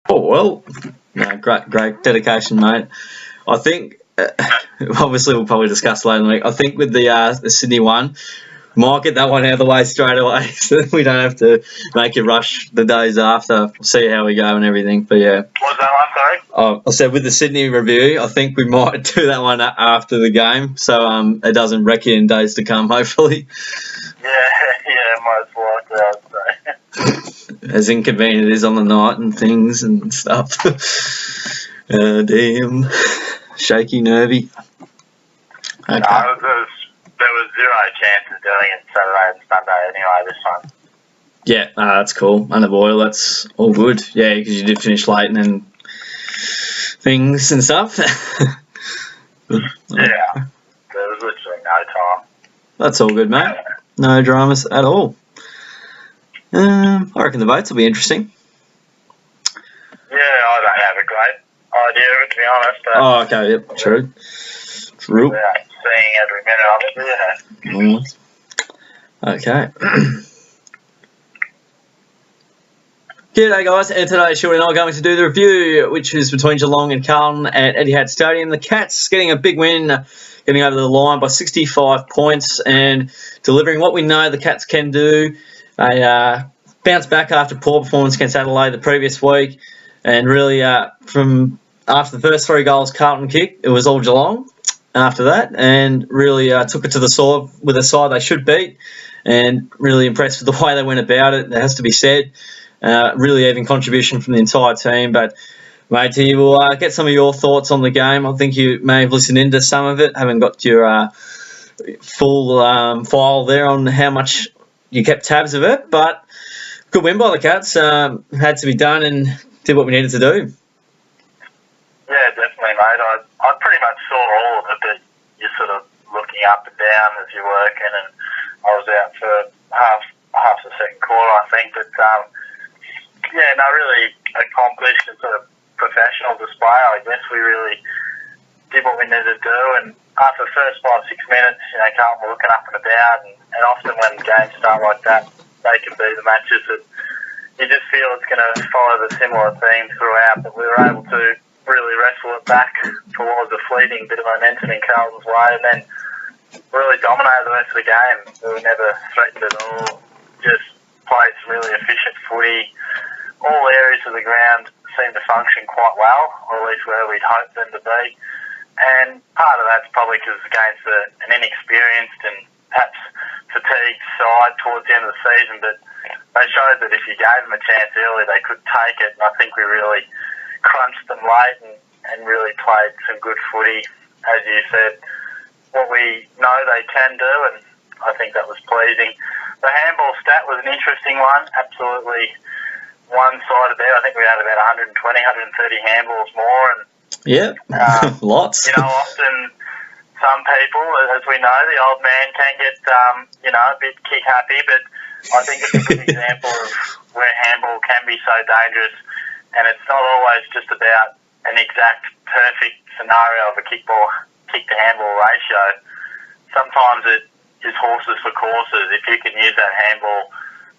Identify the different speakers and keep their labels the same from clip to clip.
Speaker 1: Oh, well, no, great dedication, mate. I think, obviously, we'll probably discuss later in the week. I think with the Sydney one, might get that one out of the way straight away so that we don't have to make you rush the days after. We'll see how we go and everything. But yeah.
Speaker 2: What was that one, sorry?
Speaker 1: Oh, I said with the Sydney review, I think we might do that one after the game so it doesn't wreck you in days to come, hopefully.
Speaker 2: Yeah, most likely, I'd say.
Speaker 1: As inconvenient it is on the night and things and stuff. Damn. Shaky, nervy. Okay.
Speaker 2: No, there was zero chance of doing it Saturday and Sunday anyway this time.
Speaker 1: Yeah, that's cool. Under boil, that's all good. Yeah, because you did finish late and then things and stuff.
Speaker 2: Yeah, there was literally no time.
Speaker 1: That's all good, mate. No dramas at all. I reckon the votes will be interesting.
Speaker 2: Yeah, I don't have a great idea of it, to be honest. But
Speaker 1: Oh, okay, yep, true.
Speaker 2: yeah, seeing every minute of it, yeah.
Speaker 1: Okay. G'day guys, and today Shorty and I are going to do the review, which is between Geelong and Carlton at Etihad Stadium. The Cats getting a big win, getting over the line by 65 points and delivering what we know the Cats can do. They bounced back after poor performance against Adelaide the previous week, and really from after the first 3 goals Carlton kicked, it was all Geelong after that, and really took it to the sword with a side they should beat, and really impressed with the way they went about it, that has to be said. Really even contribution from the entire team. But, mate, you will get some of your thoughts on the game. I think you may have listened into some of it. Haven't got your full file there on how much you kept tabs of it. But good win by the Cats. Had to be done and did what we needed to do.
Speaker 2: Yeah, definitely, mate. I pretty much saw all of it, but you're sort of looking up and down as you're working, and I was out for half the second quarter, I think. But yeah, no, really accomplished and sort of professional display. I guess we really did what we needed to do, and after the first 5-6 minutes, Carlton were looking up and about, and often when games start like that, they can be the matches that you just feel it's going to follow the similar theme throughout, but we were able to really wrestle it back towards a fleeting bit of momentum in Carlton's way, and then really dominated the rest of the game. We were never threatened at all, just played some really efficient footy. All areas of the ground seemed to function quite well, or at least where we'd hoped them to be. And part of that's probably because against an inexperienced and perhaps fatigued side towards the end of the season, but they showed that if you gave them a chance early, they could take it. And I think we really crunched them late and really played some good footy. As you said, what we know they can do, and I think that was pleasing. The handball stat was an interesting one, absolutely one-sided there. I think we had about 120, 130 handballs more. And
Speaker 1: yeah, lots.
Speaker 2: Often some people, as we know, the old man can get, a bit kick-happy, but I think it's a good example of where handball can be so dangerous, and it's not always just about an exact perfect scenario of a kick-to-handball ratio. Sometimes it is horses for courses. If you can use that handball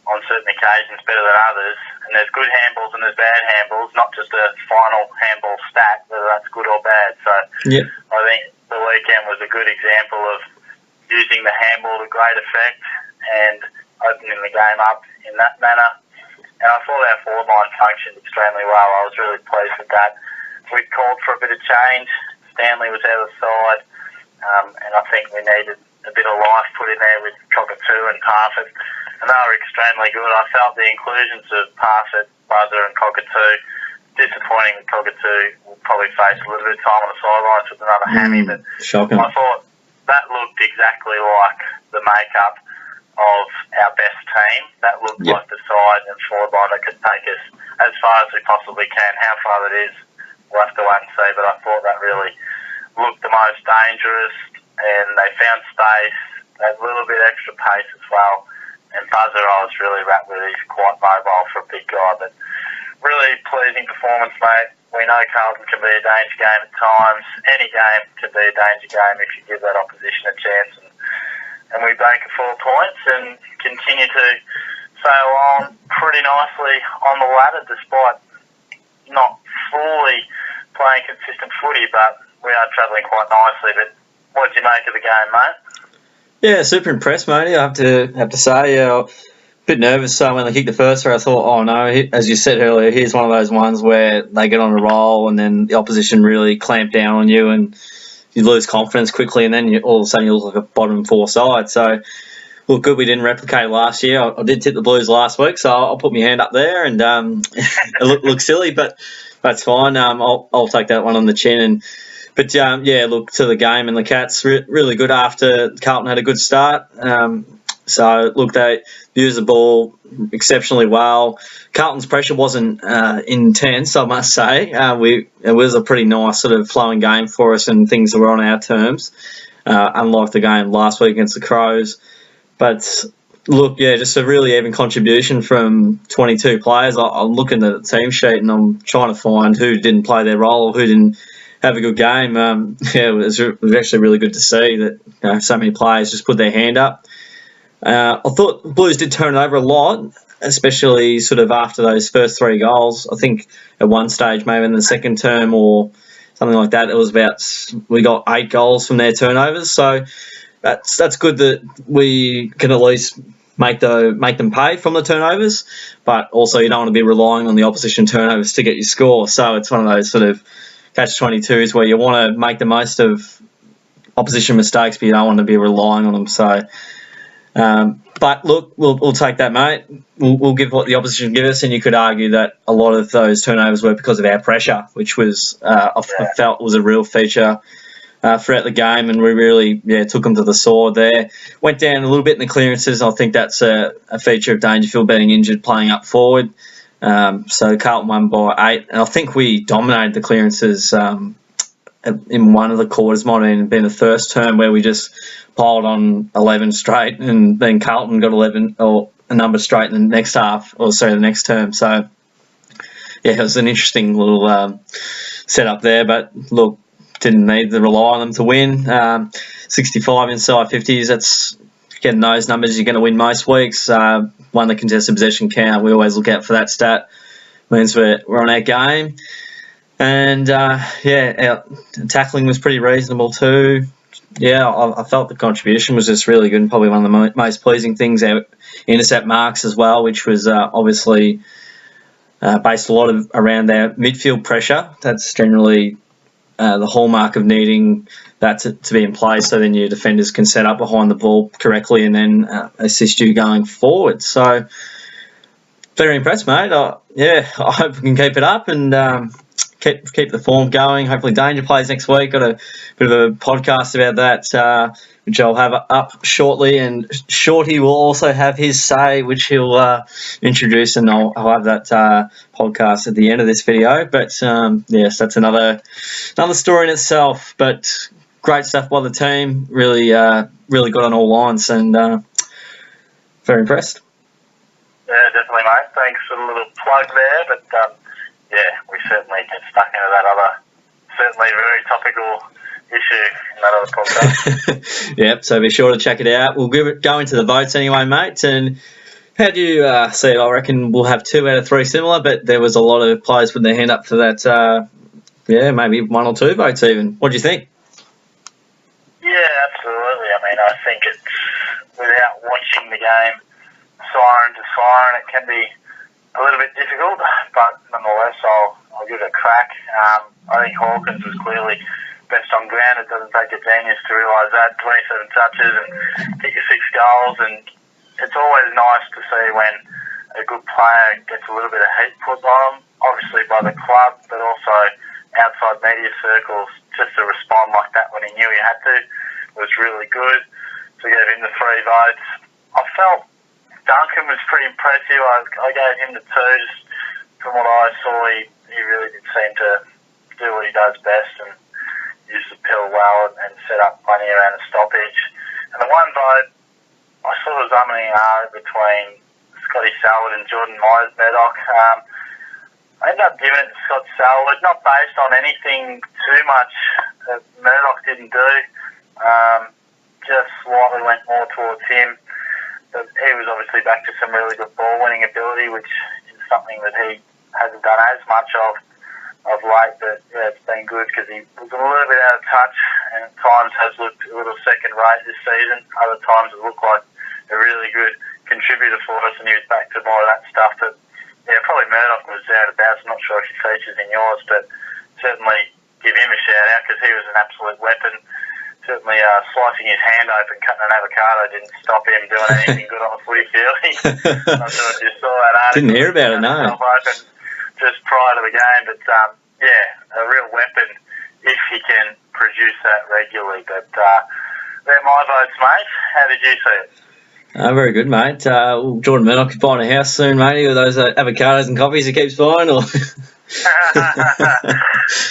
Speaker 2: on certain occasions better than others, and there's good handballs and there's bad handballs, not just a final handball stat, whether that's good or bad. So
Speaker 1: yep.
Speaker 2: I think the weekend was a good example of using the handball to great effect and opening the game up in that manner. And I thought our forward line functioned extremely well. I was really pleased with that. We called for a bit of change. Stanley was out of the side, and I think we needed a bit of life put in there with Cockatoo and Parfitt, and they were extremely good. I felt the inclusions of Parfitt, Buzzer and Cockatoo, disappointing that Cockatoo will probably face a little bit of time on the sidelines with another hammy, but
Speaker 1: shocking.
Speaker 2: I thought that looked exactly like the makeup of our best team. That looked like the side and forward line that could take us as far as we possibly can. How far that is, we'll have to wait and see, but I thought that really looked the most dangerous, and they found space, a little bit extra pace as well. And Buzzer, I was really wrapped with. He's quite mobile for a big guy, but really pleasing performance, mate. We know Carlton can be a danger game at times. Any game can be a danger game if you give that opposition a chance. And we bank 4 points and continue to sail on pretty nicely on the ladder, despite not consistent footy, but we are travelling quite nicely. But what did you make of the game, mate?
Speaker 1: Yeah, super impressed, matey. I have to say, a bit nervous. So when they kicked the first try, I thought, oh no, as you said earlier, here's one of those ones where they get on a roll and then the opposition really clamp down on you and you lose confidence quickly, and then all of a sudden you look like a bottom four side. So, look, good we didn't replicate last year. I did tip the Blues last week, so I'll put my hand up there, and it looked silly, but that's fine. I'll take that one on the chin. But look, to the game, and the Cats really good after Carlton had a good start. So, look, they used the ball exceptionally well. Carlton's pressure wasn't intense, I must say. It was a pretty nice sort of flowing game for us, and things were on our terms, unlike the game last week against the Crows. But, look, just a really even contribution from 22 players. I'm looking at the team sheet and I'm trying to find who didn't play their role, who didn't have a good game. It was actually really good to see that so many players just put their hand up. I thought the Blues did turn it over a lot, especially sort of after those first 3 goals. I think at one stage, maybe in the second term or something like that, it was we got 8 goals from their turnovers. So that's good that we can at least make them pay from the turnovers, but also you don't want to be relying on the opposition turnovers to get your score. So it's one of those sort of catch-22s where you want to make the most of opposition mistakes, but you don't want to be relying on them. So, but look, we'll take that, mate. We'll give what the opposition give us, and you could argue that a lot of those turnovers were because of our pressure, which was I felt was a real feature throughout the game, and we really took them to the sword there. Went down a little bit in the clearances. I think that's a feature of Dangerfield being injured, playing up forward. So Carlton won by 8, and I think we dominated the clearances in one of the quarters. Might have been the first term where we just piled on 11 straight, and then Carlton got 11 or a number straight in the next half, the next term. So it was an interesting little setup there. But look, didn't need to rely on them to win. 65 inside 50s. That's getting those numbers. You're going to win most weeks. Won the contested possession count. We always look out for that stat. Means we're on our game. And our tackling was pretty reasonable too. I felt the contribution was just really good, and probably one of the most pleasing things. Our intercept marks as well, which was obviously based a lot around their midfield pressure. That's generally the hallmark of needing that to be in place, so then your defenders can set up behind the ball correctly and then assist you going forward. So very impressed, mate. I hope we can keep it up and keep the form going. Hopefully Danger plays next week. Got a bit of a podcast about that, which I'll have up shortly, and Shorty will also have his say, which he'll introduce, and I'll have that podcast at the end of this video. But yes, that's another story in itself. But great stuff by the team. Really good on all lines, and very impressed.
Speaker 2: Yeah, definitely, mate. Thanks for the little plug there. But we certainly get stuck into that other, certainly very topical issue in that other podcast.
Speaker 1: Yep, so be sure to check it out. We'll go into the votes anyway, mate. And how do you see it? I reckon we'll have 2 out of 3 similar, but there was a lot of players putting their hand up for that, maybe 1 or 2 votes even. What do you think?
Speaker 2: Yeah, absolutely. I mean, I think it's, without watching the game siren to siren, it can be a little bit difficult, but nonetheless, I'll give it a crack. I think Hawkins was clearly best on ground. It doesn't take a genius to realise that. 27 touches and kick 6 goals, and it's always nice to see when a good player gets a little bit of heat put on them, obviously by the club, but also outside media circles, just to respond like that when he knew he had to was really good. So I gave him the 3 votes. I felt Duncan was pretty impressive. I gave him the 2. Just from what I saw, he really did seem to do what he does best and use the pill well and set up plenty around the stoppage. And the 1 vote, I sort of was umming and ahhing between Scotty Salwood and Jordan Myers-Murdoch. I ended up giving it to Scott Salwood, not based on anything too much that Murdoch didn't do. Just slightly went more towards him. But he was obviously back to some really good ball-winning ability, which is something that he hasn't done as much of of late, but yeah, it's been good because he was a little bit out of touch and at times has looked a little second rate this season. Other times it looked like a really good contributor for us, and he was back to more of that stuff. But yeah, probably Murdoch was out about. I'm not sure if he features in yours, but certainly give him a shout out because he was an absolute weapon. Certainly slicing his hand open, cutting an avocado didn't stop him doing anything good on the footy field. I'm not sure if you saw that article.
Speaker 1: Didn't hear about it, no.
Speaker 2: Open just prior to the game, but yeah, a real weapon if he can produce that regularly. But they're my votes, mate. How did you see it?
Speaker 1: Very good, mate. Jordan Murdoch is buying a house soon, mate, with those avocados and coffees he keeps buying, or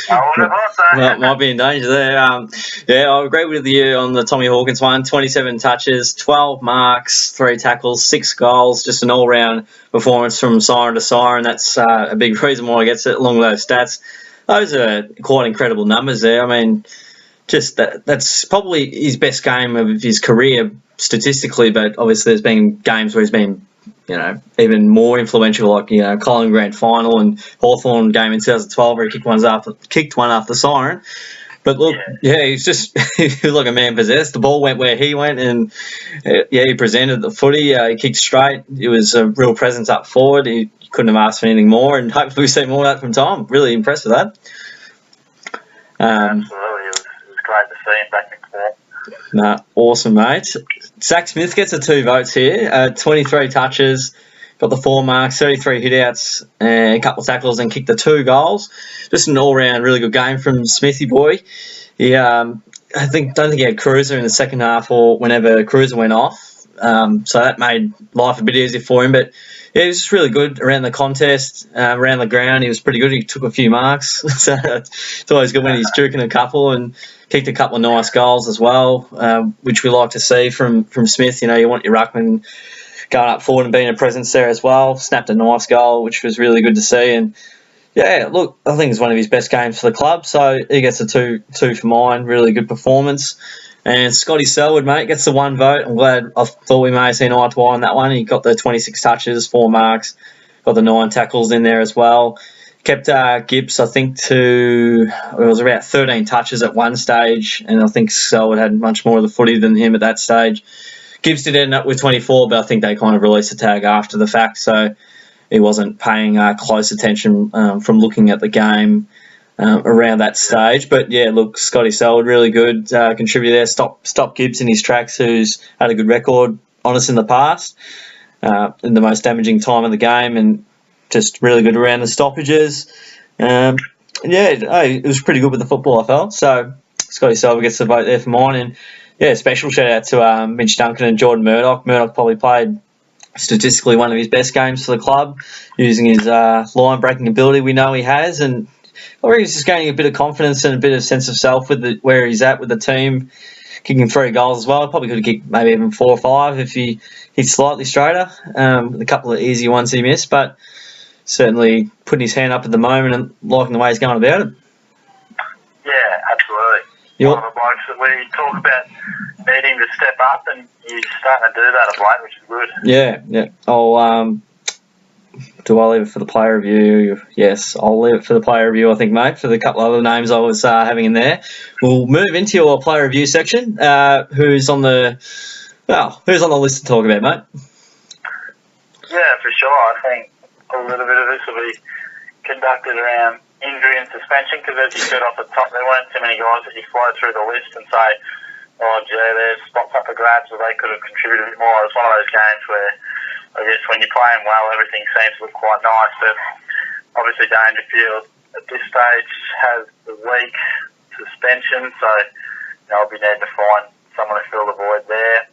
Speaker 2: I would have thought so.
Speaker 1: well, might be in danger there. Yeah, I agree with you on the Tommy Hawkins one. 27 touches, 12 marks, 3 tackles, 6 goals. Just an all-round performance from siren to siren. That's a big reason why he gets it along those stats. Those are quite incredible numbers there. I mean, just that's probably his best game of his career statistically, but obviously there's been games where he's been, even more influential, like, Collingwood Grand Final and Hawthorn game in 2012 where he kicked one after siren. But look, he's just he was like a man possessed. The ball went where he went, and he presented the footy. He kicked straight. It was a real presence up forward. He couldn't have asked for anything more, and hopefully we see more of that from Tom. Really impressed with that.
Speaker 2: Absolutely, it was great to see him back in form.
Speaker 1: Awesome, mate. Zach Smith gets the 2 votes here. 23 touches, got the 4 marks, 33 hitouts, and a couple of tackles, and kicked the 2 goals. Just an all-round really good game from Smithy boy. He, don't think he had Cruiser in the second half or whenever Cruiser went off. So that made life a bit easier for him. But yeah, he was just really good around the contest, around the ground. He was pretty good. He took a few marks. So it's always good when he's juking a couple, and kicked a couple of nice goals as well, which we like to see from Smith. You want your ruckman going up forward and being a presence there as well. Snapped a nice goal, which was really good to see. And yeah, look, I think it's one of his best games for the club. So he gets a 2 for mine. Really good performance. And Scotty Selwood, mate, gets the 1 vote. I'm glad. I thought we may have seen eye to eye on that one. He got the 26 touches, 4 marks, got the 9 tackles in there as well. Kept Gibbs, I think, it was about 13 touches at one stage, and I think Selwood had much more of the footy than him at that stage. Gibbs did end up with 24, but I think they kind of released the tag after the fact, so he wasn't paying close attention from looking at the game around that stage. But yeah, look, Scotty Selwood, really good contributor there. Stop Gibbs in his tracks, who's had a good record on us in the past, in the most damaging time of the game, and just really good around the stoppages. It was pretty good with the football, I felt. So Scotty Selwood gets the vote there for mine. And yeah, special shout out to Mitch Duncan and Jordan Murdoch. Murdoch probably played statistically one of his best games for the club, using his line breaking ability we know he has. And I reckon he's just gaining a bit of confidence and a bit of sense of self with where he's at with the team, kicking 3 goals as well. Probably could have kicked maybe even 4 or 5 if he hit slightly straighter. A couple of easy ones he missed, but certainly putting his hand up at the moment and liking the way he's going about it.
Speaker 2: Yeah, absolutely. One of the blokes that we talk about needing to step up, and he's starting to do that of late, which is good.
Speaker 1: Yeah. Do I leave it for the player review? Yes, I'll leave it for the player review, I think, mate, for the couple of other names I was having in there. We'll move into your player review section. Who's on the list to talk about, mate?
Speaker 2: Yeah, for sure. I think a little bit of this will be conducted around injury and suspension, because as you said off the top, there weren't too many guys that you fly through the list and say, oh, gee, there's spots up for grabs, or they could have contributed a bit more. It's one of those games where, I guess, when you're playing well, everything seems to look quite nice, but obviously Dangerfield at this stage has the week suspension, so I'll be needing to find someone to fill the void there.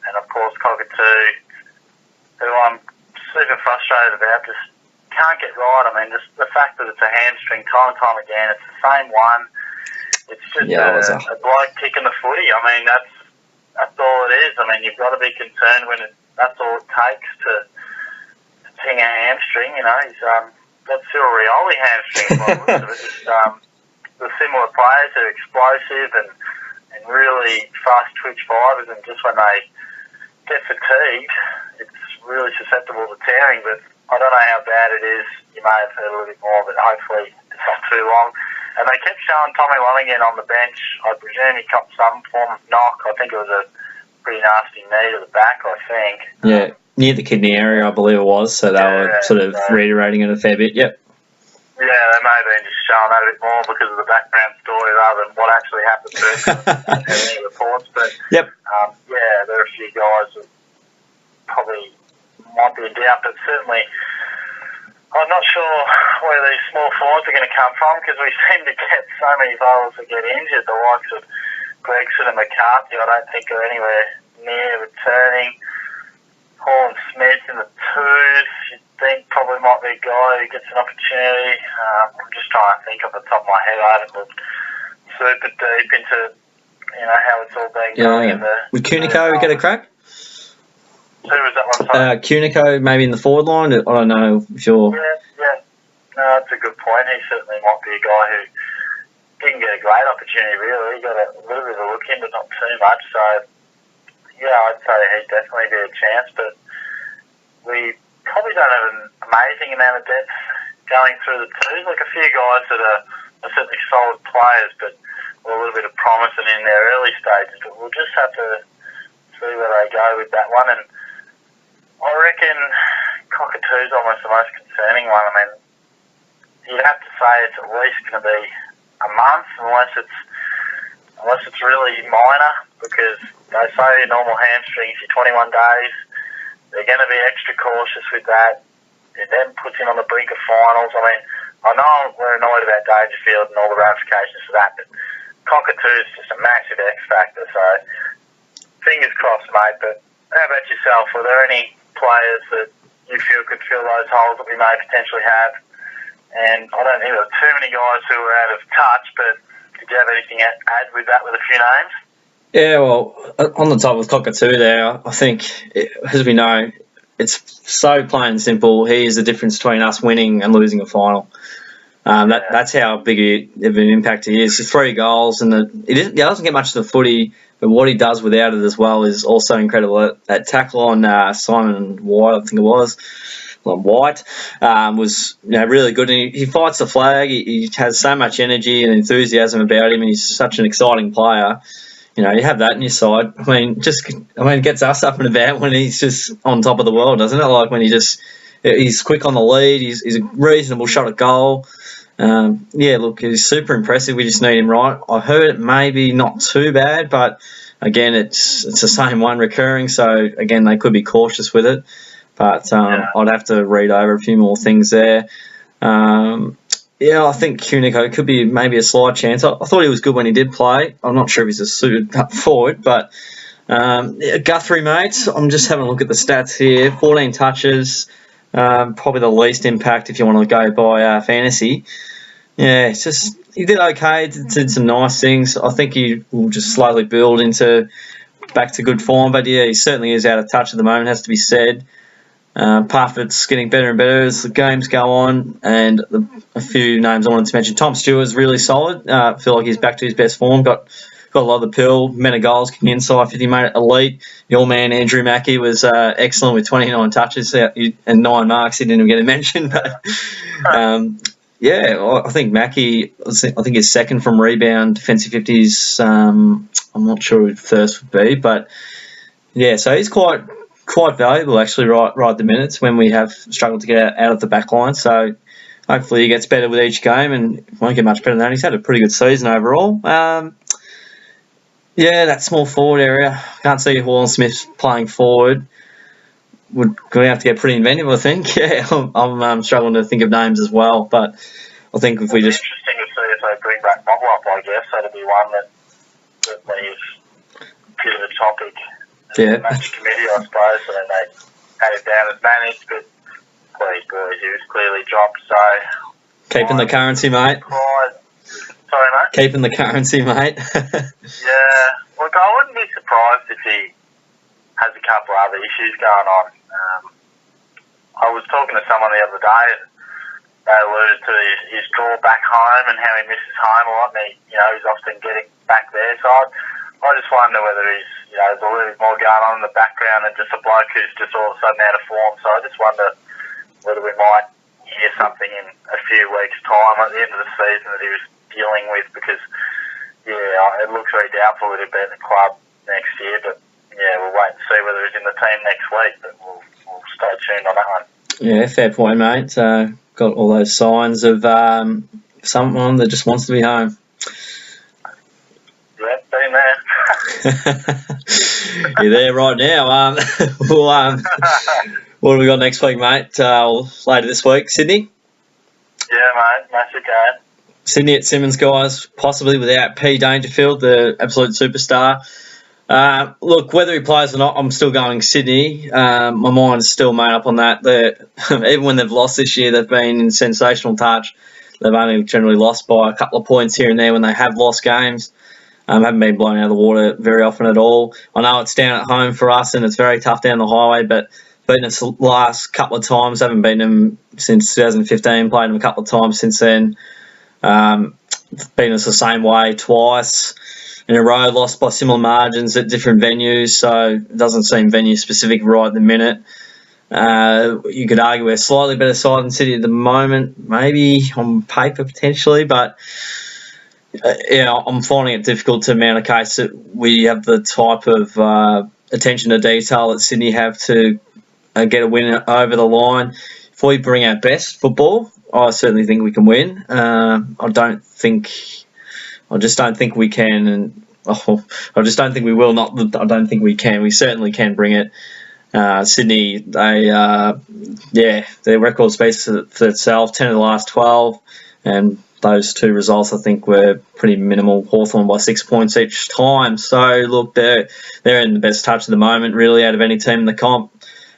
Speaker 2: And of course, Cockatoo, who I'm super frustrated about, just can't get right. I mean, just the fact that it's a hamstring time and time again, it's the same one. It's just a bloke kicking the footy. I mean, that's all it is. I mean, you've got to be concerned when that's all it takes to ting a hamstring. He's got Cyril Rioli hamstring. The similar players are explosive and really fast twitch fibres, and just when they get fatigued, it's really susceptible to tearing. But I don't know how bad it is. You may have heard a little bit more, but hopefully it's too long. And they kept showing Tommy Lonergan on the bench. I presume he copped some form of knock. I think it was a pretty nasty knee to the back, I think.
Speaker 1: Yeah, near the kidney area, I believe it was. So they were sort of reiterating it a fair bit. Yep.
Speaker 2: Yeah, they may have been just showing that a bit more because of the background story rather than what actually happened to him in any reports. But
Speaker 1: yep.
Speaker 2: Yeah, there are a few guys that probably might be in doubt, but certainly I'm not sure where these small forwards are going to come from because we seem to get so many fellas that get injured. The likes of Gregson and McCarthy, I don't think are anywhere near returning. Hall and Smith in the twos, you'd think probably might be a guy who gets an opportunity. I'm just trying to think off the top of my head. I haven't looked super deep into how it's all been going.
Speaker 1: Would Cunico get a crack?
Speaker 2: Who was that one? Sorry?
Speaker 1: Cunico maybe in the forward line. I don't know if you're.
Speaker 2: Yeah. No, that's a good point. He certainly might be a guy who didn't get a great opportunity. Really, he got a little bit of a look in, but not too much. So. Yeah, I'd say he'd definitely be a chance, but we probably don't have an amazing amount of depth going through the twos. Like a few guys that are certainly solid players, but with a little bit of promise and in their early stages. But we'll just have to see where they go with that one. And I reckon Cockatoo's almost the most concerning one. I mean, you'd have to say it's at least going to be a month, unless it's really minor, because they say normal hamstrings, you're 21 days. They're going to be extra cautious with that. It then puts him on the brink of finals. I mean, I know we're annoyed about Dangerfield and all the ramifications of that, but Cockatoo's just a massive X factor. So, fingers crossed, mate. But how about yourself? Are there any players that you feel could fill those holes that we may potentially have? And I don't think there are too many guys who are out of touch, but did you have anything to add with that, with a few names?
Speaker 1: Yeah, well, on the top with Cockatoo there, I think, as we know, it's so plain and simple. He is the difference between us winning and losing a final. That's how big of an impact he is. 3 goals, and he doesn't get much of the footy, but what he does without it as well is also incredible. That tackle on Simon White, I think it was, White, was really good, and he fights the flag. He has so much energy and enthusiasm about him, and he's such an exciting player. You have that on your side. I mean, it gets us up and about when he's just on top of the world, doesn't it? Like when he's quick on the lead. He's a reasonable shot at goal. Look, he's super impressive. We just need him right. I heard it maybe not too bad, but again, it's the same one recurring. So again, they could be cautious with it. But I'd have to read over a few more things there. I think Cunico could be maybe a slight chance. I thought he was good when he did play. I'm not sure if he's a suited forward, but Guthrie, mate, I'm just having a look at the stats here. 14 touches, probably the least impact if you want to go by fantasy. Yeah, it's just he did okay, did some nice things. I think he will just slowly build back to good form, but yeah, he certainly is out of touch at the moment, has to be said. Parfitt's getting better and better as the games go on, and a few names I wanted to mention. Tom Stewart's really solid. I feel like he's back to his best form. Got a lot of the pill. Men of goals, kicking inside 50 mate elite. Your man Andrew Mackie was excellent with 29 touches and 9 marks. He didn't even get a mention, but I think Mackie. I think he's second from rebound, defensive 50s. I'm not sure who first would be, but yeah, so he's quite valuable actually right at the minutes when we have struggled to get out of the back line. So hopefully he gets better with each game and won't get much better than that. He's had a pretty good season overall. That small forward area. Can't see Hall and Smith playing forward. We're going to have to get pretty inventive, I think. Yeah, I'm struggling to think of names as well, but I think if we just...
Speaker 2: It's interesting to see if they bring back Moblop, I guess. That'd be one that leaves a bit of a topic.
Speaker 1: Yeah.
Speaker 2: Match committee, I suppose, and then they had it down as managed, but please, boys, he was clearly dropped, so...
Speaker 1: Keeping the currency, mate.
Speaker 2: Sorry, mate?
Speaker 1: Keeping the currency, mate.
Speaker 2: Yeah, look, I wouldn't be surprised if he has a couple of other issues going on. I was talking to someone the other day, and they alluded to his draw back home and how he misses home a lot, and he's often getting back there, so I just wonder whether there's a little bit more going on in the background than just a bloke who's just all of a sudden out of form. So I just wonder whether we might hear something in a few weeks' time at the end of the season that he was dealing with, because it looks very doubtful that he'll be at the club next year. But we'll wait and see whether he's in the team next week. But we'll stay tuned on that one. Yeah,
Speaker 1: fair point, mate. Got all those signs of someone that just wants to be home.
Speaker 2: Yeah, been there.
Speaker 1: You're there right now. What do we got next week, mate? Later this week, Sydney?
Speaker 2: Yeah, mate. Massive game.
Speaker 1: Sydney at Simonds, guys, possibly without P. Dangerfield, the absolute superstar. Look, whether he plays or not, I'm still going Sydney. My mind is still made up on that. Even when they've lost this year, they've been in sensational touch. They've only generally lost by a couple of points here and there when they have lost games. Haven't been blown out of the water very often at all. I know it's down at home for us and it's very tough down the highway, but beaten us the last couple of times. Haven't beaten them since 2015. Played them a couple of times since then. Beaten us the same way twice in a row. Lost by similar margins at different venues, so it doesn't seem venue specific right at the minute. You could argue we're a slightly better side than City at the moment, maybe on paper potentially, but I'm finding it difficult to mount a case that we have the type of attention to detail that Sydney have to get a win over the line. If we bring our best football, I certainly think we can win. I just don't think we can, and I just don't think we will. Not that I don't think we can. We certainly can bring it. Sydney, their record speaks for itself. 10 of the last 12, and those two results I think were pretty minimal. Hawthorn by 6 points each time. So look, they're in the best touch at the moment, really, out of any team in the comp.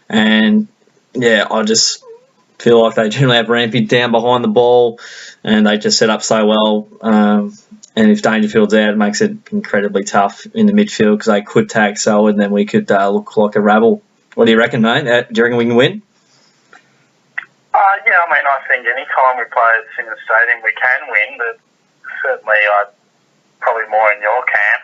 Speaker 1: And I just feel like they generally have Rampy down behind the ball, and they just set up so well. And if Dangerfield's out, it makes it incredibly tough in the midfield because they could tag Selwood, and then we could look like a rabble. What do you reckon, mate? Do you reckon we can win?
Speaker 2: I think any time we play at Simonds Stadium, we can win, but certainly I'm probably more in your camp.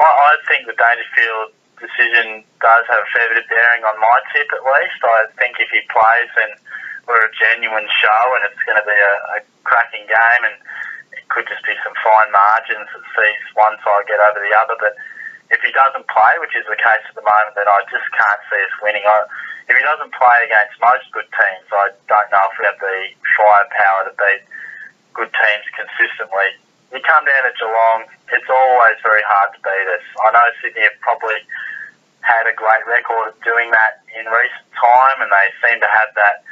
Speaker 2: I think the Dangerfield decision does have a fair bit of bearing on my tip, at least. I think if he plays, then we're a genuine show, and it's going to be a cracking game, and it could just be some fine margins that sees one side get over the other. But if he doesn't play, which is the case at the moment, then I just can't see us winning. If he doesn't play against most good teams, I don't know if we have the firepower to beat good teams consistently. You come down to Geelong, it's always very hard to beat us. I know Sydney have probably had a great record of doing that in recent time, and they seem to have that,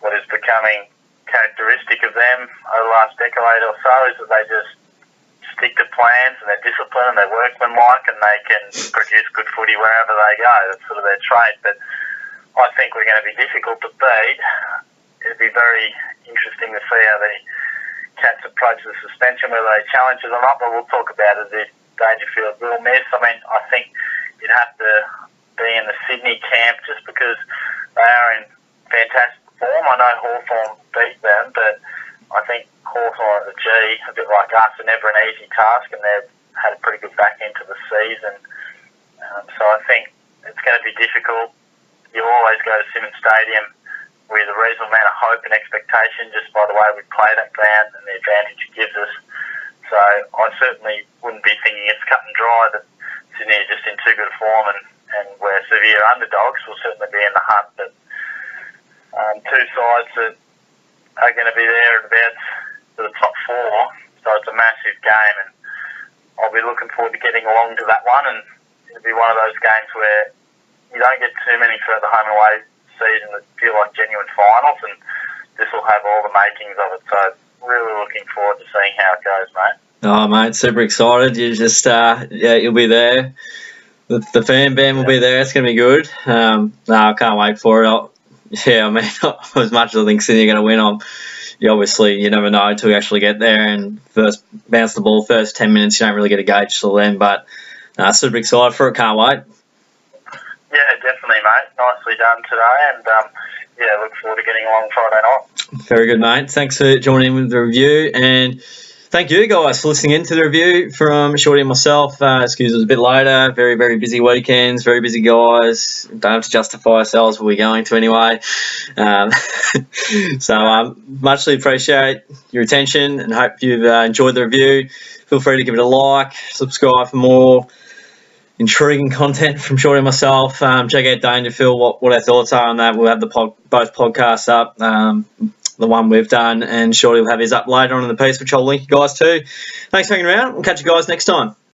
Speaker 2: what is becoming characteristic of them over the last decade or so, is that they just stick to plans and they're disciplined and they're workmanlike and they can produce good footy wherever they go. That's sort of their trait. But I think we're going to be difficult to beat. It'd be very interesting to see how the Cats approach the suspension, whether they challenge it or not, but we'll talk about it if Dangerfield will miss. I mean, I think you'd have to be in the Sydney camp just because they are in fantastic form. I know Hawthorn beat them, but I think Hawthorn at the G, a bit like us, are never an easy task, and they've had a pretty good back end to the season. So I think it's going to be difficult. You always go to Simonds Stadium with a reasonable amount of hope and expectation just by the way we play that ground and the advantage it gives us. So I certainly wouldn't be thinking it's cut and dry, that Sydney are just in too good a form and we're severe underdogs. We'll certainly be in the hunt, but two sides that are going to be there at about to the top four, so it's a massive game, and I'll be looking forward to getting along to that one, and it'll be one of those games where you don't get too many throughout the home and away season that feel like genuine finals, and this will have all the makings of it. So really looking forward to seeing how it goes, mate.
Speaker 1: Oh, mate, super excited. You just, you'll be there. The fan band will be there. It's going to be good. I can't wait for it. As much as I think Sydney are going to win, you never know until you actually get there and first bounce the ball. First 10 minutes, you don't really get a gauge till then. But super excited for it. Can't wait.
Speaker 2: Yeah, definitely, mate. Nicely done today, and look forward to getting along Friday night.
Speaker 1: Very good, mate. Thanks for joining in with the review, and thank you guys for listening in to the review from Shorty and myself. Excuse us a bit later. Very, very busy weekends. Very busy guys. Don't have to justify ourselves, but we're going to anyway. So muchly appreciate your attention and hope you've enjoyed the review. Feel free to give it a like, subscribe for more intriguing content from Shorty and myself. Check out Dane to feel what our thoughts are on that. We'll have both podcasts up. The one we've done, and Shorty will have his up later on in the piece, which I'll link you guys to. Thanks for hanging around. We'll catch you guys next time.